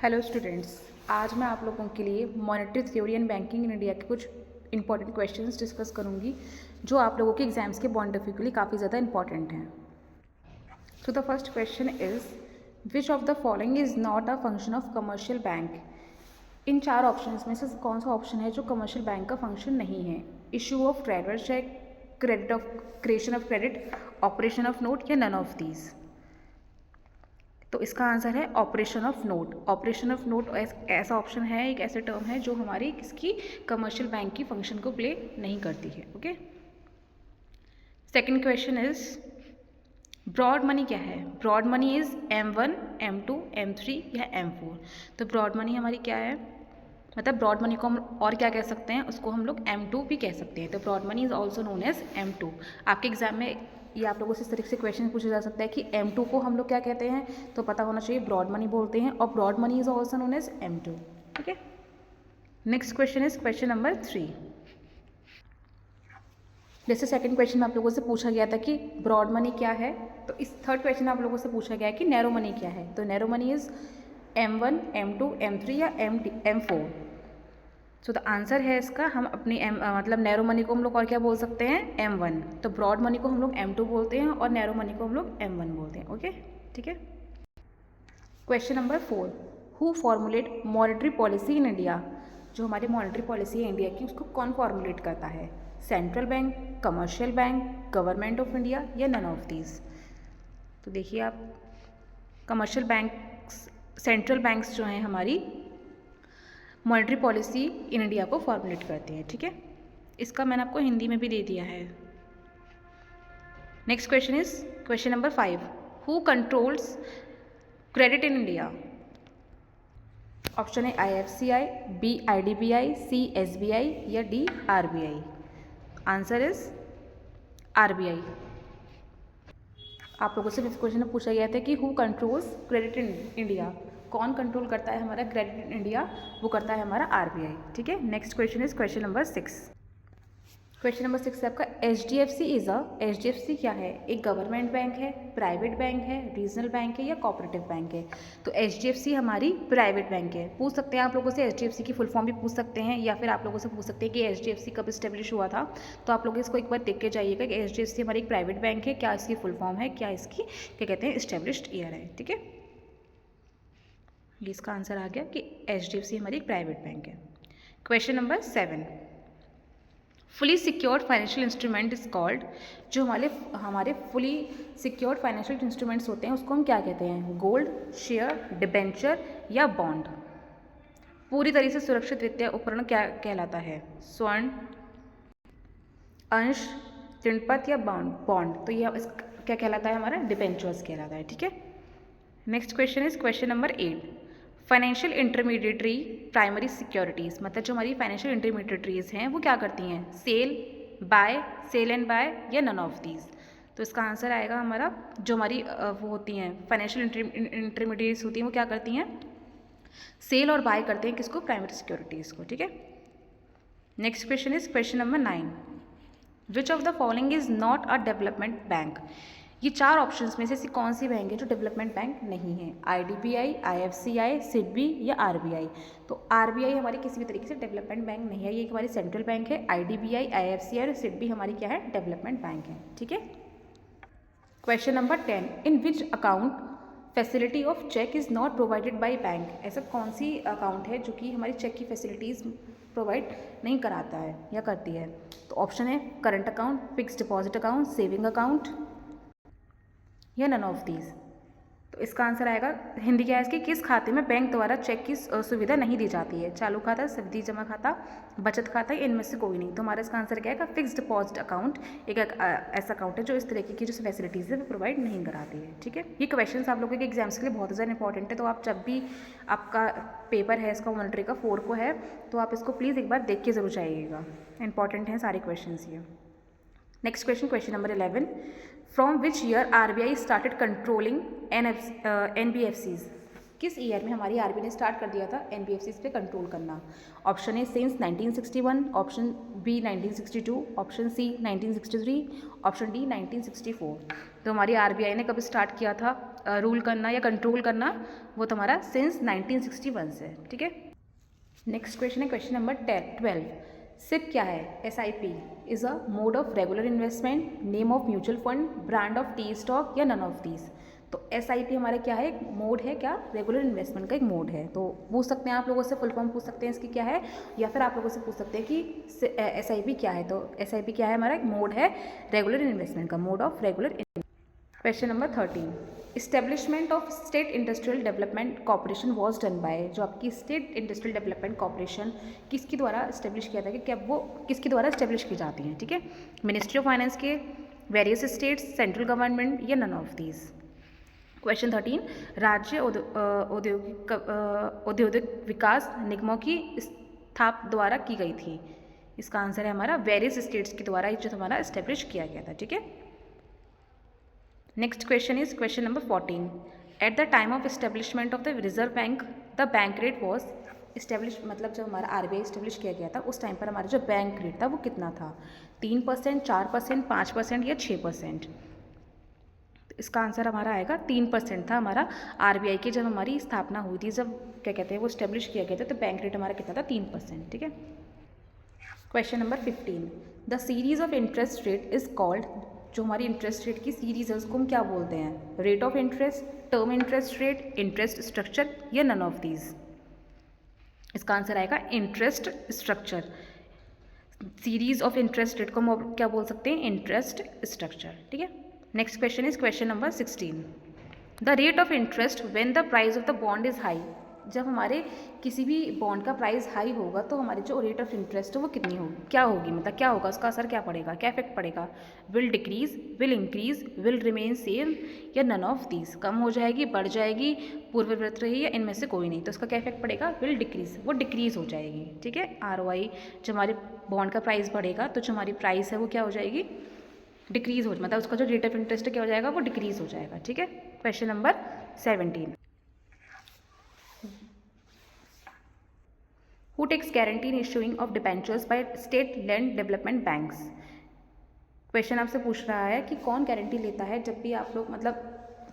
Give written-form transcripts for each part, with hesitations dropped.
Hello students, आज मैं आप लोगों के लिए monetary theory and banking in India के कुछ इंपॉर्टेंट क्वेश्चंस डिस्कस करूंगी जो आप लोगों के एग्जाम्स के पॉइंट ऑफ व्यू के लिए काफ़ी ज़्यादा इंपॉर्टेंट हैं। So the first question is which of the following is not a function of commercial bank. इन चार ऑप्शंस में से कौन सा ऑप्शन है जो कमर्शियल बैंक का फंक्शन नहीं है? Issue of traveller cheque, creation of credit, operation of note या नन ऑफ दीज। तो इसका आंसर है operation of note. Operation of note ऐसा ऑप्शन है, एक ऐसे टर्म है जो हमारी किसकी कमर्शियल बैंक की फंक्शन को प्ले नहीं करती है। Okay, second question is broad money क्या है? Broad money is M1, M2, M3 या M4। तो ब्रॉड मनी हमारी क्या है? मतलब ब्रॉड मनी को हम और क्या कह सकते हैं, उसको हम लोग M2 भी कह सकते हैं। तो broad money is also known as M2। आपके एग्जाम में ये आप लोगों से इस तरीके से क्वेश्चन पूछा जा सकता है कि M2 को हम लोग क्या कहते हैं, तो पता होना चाहिए ब्रॉड मनी बोलते हैं, और broad money is also known as M2। ठीक है, next question is question number 3। जैसे सेकंड क्वेश्चन में आप लोगों से पूछा गया था कि ब्रॉड मनी क्या है, तो इस थर्ड क्वेश्चन में आप लोगों से पूछा गया है कि नैरो मनी क्या है। तो narrow money is M1, M2, M3 या M4। सो द आंसर है इसका, हम अपनी मतलब नैरो मनी को हम लोग और क्या बोल सकते हैं, M1। तो ब्रॉड मनी को हम लोग M2 बोलते हैं और नैरो मनी को हम लोग M1 बोलते हैं। ओके, ठीक है। Question number 4, who formulate monetary policy in India. जो हमारी मॉनेटरी पॉलिसी है इंडिया की, उसको कौन फॉर्मुलेट करता है? Central bank, commercial bank, government of India या नन ऑफ दीज। तो देखिए आप, कमर्शियल बैंक, सेंट्रल बैंक्स जो हैं हमारी मॉनेटरी पॉलिसी इन इंडिया को फॉर्मुलेट करती है। ठीक है, इसका मैंने आपको हिंदी में भी दे दिया है। Next question is question number 5, who controls credit in India. Option है IFCI, B IDBI, C SBI या D RBI। Answer is RBI। आप लोगों से फिफ्थ क्वेश्चन में पूछा गया था कि who controls credit in India, कौन कंट्रोल करता है हमारा क्रेडिट इन इंडिया, वो करता है हमारा RBI। ठीक है, next question is question number 6। Question number 6 है आपका HDFC इज अ, HDFC क्या है? एक गवर्नमेंट बैंक है, प्राइवेट बैंक है, रीजनल बैंक है या कोऑपरेटिव बैंक है। तो HDFC हमारी प्राइवेट बैंक है। पूछ सकते हैं आप लोगों से HDFC की फुल फॉर्म भी पूछ सकते हैं, या फिर आप लोगों से पूछ सकते हैं कि HDFC कब इस्टेब्लिश हुआ था। तो आप लोग इसको एक बार देख के जाइएगा कि HDFC हमारी एक प्राइवेट बैंक है, क्या इसकी फुल फॉर्म है, क्या इसकी क्या कहते हैं इस्टेब्लिश्ड ईयर है। ठीक है, ये इसका आंसर आ गया कि HDFC हमारी एक प्राइवेट बैंक है। Question number 7, fully secured financial instrument is called. जो हमारे फुली सिक्योर्ड फाइनेंशियल इंस्ट्रूमेंट्स होते हैं उसको हम क्या कहते हैं? गोल्ड, शेयर, डिबेंचर या बॉन्ड। पूरी तरह से सुरक्षित वित्तीय उपकरण क्या कहलाता है? स्वर्ण, अंश, ऋणपत्र या बॉन्ड। तो ये क्या कहलाता है हमारा? डिबेंचर्स कहलाता है। ठीक है, next question is question number 8, financial intermediary primary securities. मतलब जो हमारी फाइनेंशियल इंटरमीडिएटरीज हैं वो क्या करती हैं? सेल एंड बाय या नन ऑफ दीज। तो इसका आंसर आएगा हमारा, जो हमारी वो होती हैं फाइनेंशियल इंटरमीडिएट्स होती हैं वो क्या करती हैं? सेल और बाय करते हैं किसको? प्राइमरी सिक्योरिटीज़ को। ठीक है, next question is question number 9, which of the following is not a development bank. ये चार ऑप्शंस में से ऐसी कौन सी बैंक है जो डेवलपमेंट बैंक नहीं है? IDBI, IFCI, SIDBI या RBI। तो RBI हमारी किसी भी तरीके से डेवलपमेंट बैंक नहीं है, ये हमारी सेंट्रल बैंक है। IDBI, IFCI और SIDBI हमारी क्या है? डेवलपमेंट बैंक है। ठीक है, question number 10, in which account facility of cheque is not provided by bank. ऐसा कौन सी अकाउंट है जो कि हमारी चेक की फैसिलिटीज़ प्रोवाइड नहीं कराता है या करती है? तो ऑप्शन है current account, fix deposit account, saving account या नन ऑफ दीज। तो इसका आंसर आएगा, हिंदी क्या है इसकी, किस खाते में बैंक द्वारा चेक की सुविधा नहीं दी जाती है? चालू खाता, सावधि जमा खाता, बचत खाता, इनमें से कोई नहीं। तो हमारा इसका आंसर क्या है? फिक्स डिपॉजिट अकाउंट एक ऐसा अकाउंट है जो इस तरीके की जो फैसिलिटीज़ है वो प्रोवाइड नहीं कराती है। ठीक है, ये क्वेश्चन आप लोगों के एग्जाम्स के लिए बहुत ज़्यादा इंपॉर्टेंट है। तो आप जब भी आपका पेपर है इसका मॉनिटरी का 4 को है, तो आप इसको प्लीज़ एक बार देख के ज़रूर जाइएगा, इंपॉर्टेंट हैं सारे क्वेश्चन ये। Next question, question number 11, from which year RBI started controlling NBFCs। किस ईयर में हमारी RBI ने स्टार्ट कर दिया था NBFCs पे कंट्रोल करना? Option A since 1961, option B 1962, option C 1963, option D 1964। तो हमारी RBI ने कब स्टार्ट किया था रूल करना या कंट्रोल करना वो तुम्हारा सिंस 1961 से, ठीक है। नेक्स्ट क्वेश्चन है क्वेश्चन नंबर 12। सिप क्या है? SIP is a mode of regular investment, name of mutual fund, brand of T stock या नन ऑफ दीज। तो SIP हमारा क्या है? मोड है, क्या? रेगुलर इन्वेस्टमेंट का एक मोड है। तो पूछ सकते हैं आप लोगों से, फुल फॉर्म पूछ सकते हैं इसकी क्या है, या फिर आप लोगों से पूछ सकते हैं कि SIP क्या है। तो SIP क्या है? हमारा एक मोड है रेगुलर इन्वेस्टमेंट का, mode of regular. Question number 13, establishment of state industrial development corporation was done by. जो आपकी स्टेट इंडस्ट्रियल डेवलपमेंट कॉर्पोरेशन किसके द्वारा इस्टेब्लिश किया था, कि क्या वो किसके द्वारा इस्टेब्लिश की जाती हैं, ठीक है। मिनिस्ट्री ऑफ फाइनेंस के, वेरियस स्टेट्स, सेंट्रल गवर्नमेंट या नन ऑफ दीज। क्वेश्चन 13, राज्य औद्योगिक विकास निगमों की स्थापना द्वारा की गई थी। इसका आंसर है हमारा वेरियस स्टेट्स के द्वारा जो हमारा इस्टेब्लिश किया गया था, ठीक है। Next question is question number 14, at the time of establishment of the reserve bank the bank rate was establish, मतलब जब हमारा RBI इस्टेब्लिश किया गया था उस टाइम पर हमारा जो बैंक रेट था वो कितना था? 3%, 4%, 5% या 6%। इसका आंसर हमारा आएगा 3% था हमारा। RBI की जब हमारी स्थापना हुई थी, जब क्या कहते हैं वो इस्टेब्लिश किया गया था, तो बैंक रेट हमारा कितना था? 3%, ठीक है। Question number 15, the series of interest rate is called. जो हमारी इंटरेस्ट रेट की सीरीज है उसको हम क्या बोलते हैं? Rate of interest, term interest rate, interest structure या नन ऑफ दीज। इसका आंसर आएगा interest structure. Series of interest rate को हम क्या बोल सकते हैं? इंटरेस्ट स्ट्रक्चर, ठीक है। Next question is question number 16, the rate of interest when the price of the bond is high. जब हमारे किसी भी बॉन्ड का प्राइस हाई होगा तो हमारी जो रेट ऑफ इंटरेस्ट है वो कितनी होगी, क्या होगी, मतलब क्या होगा, उसका असर क्या पड़ेगा, क्या इफेक्ट पड़ेगा? Will decrease, will increase, will remain same या नन ऑफ दीज। कम हो जाएगी, बढ़ जाएगी, पूर्ववत रही या इनमें से कोई नहीं। तो उसका क्या इफेक्ट पड़ेगा? विल डिक्रीज, वो डिक्रीज हो जाएगी, ठीक है। ROI, जब हमारे बॉन्ड का प्राइस बढ़ेगा तो जो हमारी प्राइस है वो क्या हो जाएगी? डिक्रीज हो, मतलब उसका जो रेट ऑफ इंटरेस्ट क्या हो जाएगा? वो डिक्रीज हो जाएगा, ठीक है। Question number 17, Who takes guarantee in issuing of debentures by state land development banks? Question आपसे पूछ रहा है कि कौन गारंटी लेता है जब भी आप लोग, मतलब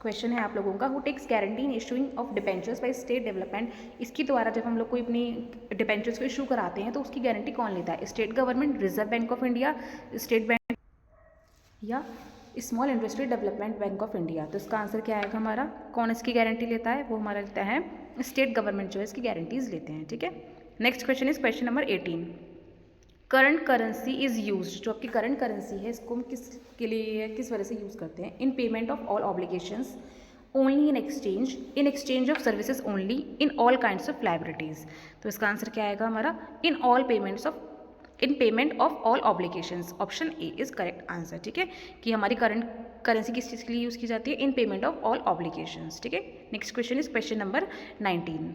क्वेश्चन है आप लोगों का, who takes guarantee in issuing of debentures by state development. इसके द्वारा जब हम लोग कोई अपनी डिबेंचर्स को इशू कराते हैं तो उसकी गारंटी कौन लेता है? State government, reserve bank of India, state bank या small industry development bank of India. तो इसका आंसर क्या आएगा हमारा? कौन इसकी गारंटी लेता है? वो हमारा लेता है स्टेट गवर्नमेंट, जो है इसकी गारंटीज लेते हैं, ठीक है। Next question is question number 18, current currency is used. जो आपकी करंट करेंसी है इसको हम किसके लिए, किस वजह से यूज़ करते हैं? इन payment of all obligations, only in exchange of services, only in all kinds of liabilities. तो इसका आंसर क्या आएगा हमारा? इन payment of all obligations. Option A is correct answer, ठीक है, कि हमारी करंट करेंसी किस चीज़ के लिए यूज़ की जाती है? इन पेमेंट ऑफ ऑल ऑब्लिगेशंस, ठीक है। Next question is question number 19,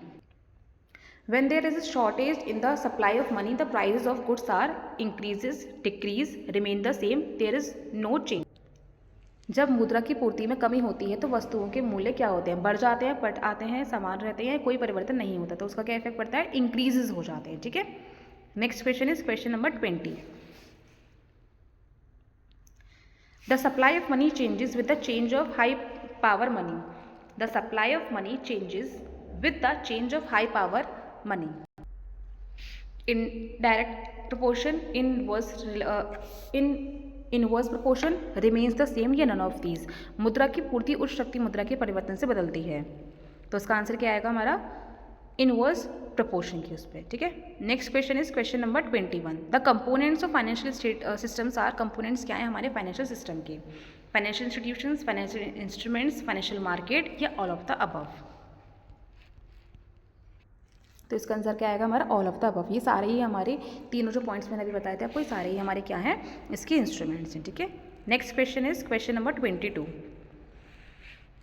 when there is a shortage in the supply of money, the prices of goods are increases, decrease, remain the same, there is no change। जब मुद्रा की पूर्ति में कमी होती है तो वस्तुओं के मूल्य क्या होते हैं? बढ़ जाते हैं, पट आते हैं, समान रहते हैं, कोई परिवर्तन नहीं होता। तो उसका क्या इफेक्ट पड़ता है? इंक्रीजेज हो जाते हैं, ठीक है। Next question is question number 20, the supply of money changes with the change of high power money. The supply of money changes with the change of high power money in direct proportion, in inverse proportion, remains the same या none of these। मुद्रा की पूर्ति उच्च शक्ति मुद्रा के परिवर्तन से बदलती है। तो इसका आंसर क्या आएगा हमारा? इनवर्स प्रोपोर्शन की उस पर, ठीक है। Next question is question number 21, the components of financial systems are. Components क्या है हमारे फाइनेंशियल सिस्टम के? Financial institutions, financial instruments, financial market या ऑल ऑफ द अबव। तो इसका आंसर क्या आएगा हमारा? All of the above. ये सारे ही हमारे तीनों जो पॉइंट्स मैंने अभी बताए थे आपको, ये सारे ही हमारे क्या हैं? इसके इंस्ट्रूमेंट्स हैं, ठीक है। Next question is question number 22,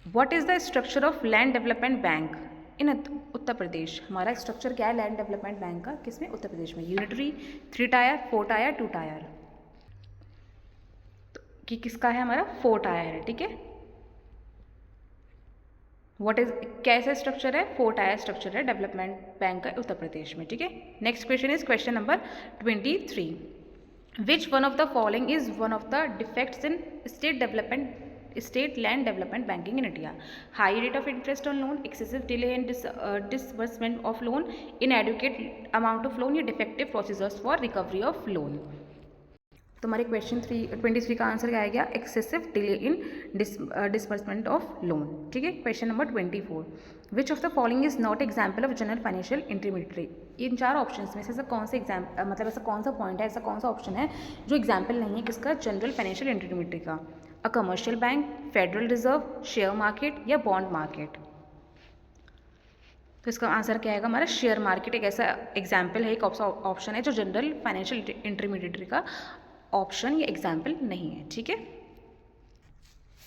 what is the structure of land development bank in Uttar Pradesh. हमारा स्ट्रक्चर क्या है लैंड डेवलपमेंट बैंक का? किसमें? उत्तर प्रदेश में। Unitary, 3 tyre, 4 tyre, 2 tyre. तो कि किसका है हमारा? 4 टायर है, ठीक है। व्हाट इज, कैसा स्ट्रक्चर है? 4 टायर स्ट्रक्चर है डेवलपमेंट बैंक का उत्तर प्रदेश में, ठीक है। Next question is question number 23, which one of the following is one of the defects in state development State Land Development Banking in India. High rate of interest on loan, excessive delay in disbursement of loan, inadequate amount of loan या defective procedures for recovery of loan. तो हमारे question 23 का answer क्या आएगा? Excessive delay in disbursement of loan. ठीक है. Question number 24, which of the following is not example of general financial intermediary. In 4 option में से ऐसा कौन सा मतलब ऐसा कौन सा पॉइंट है, ऐसा कौन सा ऑप्शन है जो एग्जाम्पल नहीं है किसका? जनरल फाइनेंशियल इंटरमीडिएटरी का. A commercial bank, federal reserve, share market या बॉन्ड मार्केट. तो इसका आंसर क्या आएगा हमारा? शेयर मार्केट एक ऐसा एग्जाम्पल है, एक ऑप्शन है जो जनरल फाइनेंशियल इंटरमीडिएटरी का ऑप्शन या एग्जाम्पल नहीं है. ठीक है.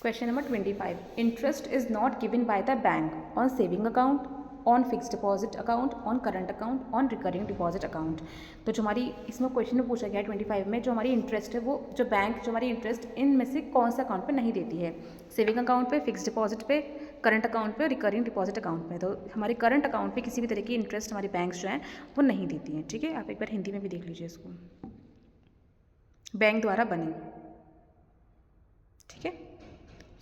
Question number 25, interest is not given by the bank on saving account, on fix deposit account, on current account, on recurring deposit account. तो जो हमारी इसमें क्वेश्चन में पूछा गया है 25 में, जो हमारी इंटरेस्ट है वो जो बैंक जो हमारी इंटरेस्ट इनमें से कौन सा अकाउंट पे नहीं देती है? सेविंग अकाउंट पे, फिक्स डिपॉजिट पे, करंट अकाउंट पे, रिकरिंग डिपॉजिट अकाउंट पे. तो हमारे करंट अकाउंट पे किसी भी तरह की इंटरेस्ट हमारी बैंक्स जो हैं वो नहीं देती हैं. ठीक है. आप एक बार हिंदी में भी देख लीजिए इसको, बैंक द्वारा बने. ठीक है.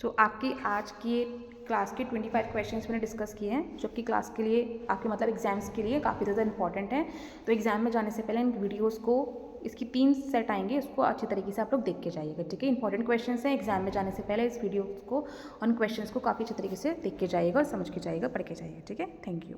तो आपकी आज की क्लास के 25 क्वेश्चंस मैंने डिस्कस किए हैं जो कि क्लास के लिए आपके मतलब एग्जाम्स के लिए काफ़ी ज़्यादा इंपॉर्टेंट हैं. तो एग्जाम में जाने से पहले इन वीडियोस को, इसकी 3 सेट आएंगे, उसको अच्छी तरीके से आप लोग देख के जाइएगा. ठीक है. इंपॉर्टेंट क्वेश्चंस हैं. एग्जाम में जाने से पहले इस वीडियो को, उन क्वेश्चंस को काफ़ी अच्छे तरीके से देख के जाइएगा और समझ के जाइएगा, पढ़ के जाइएगा. ठीक है. Thank you.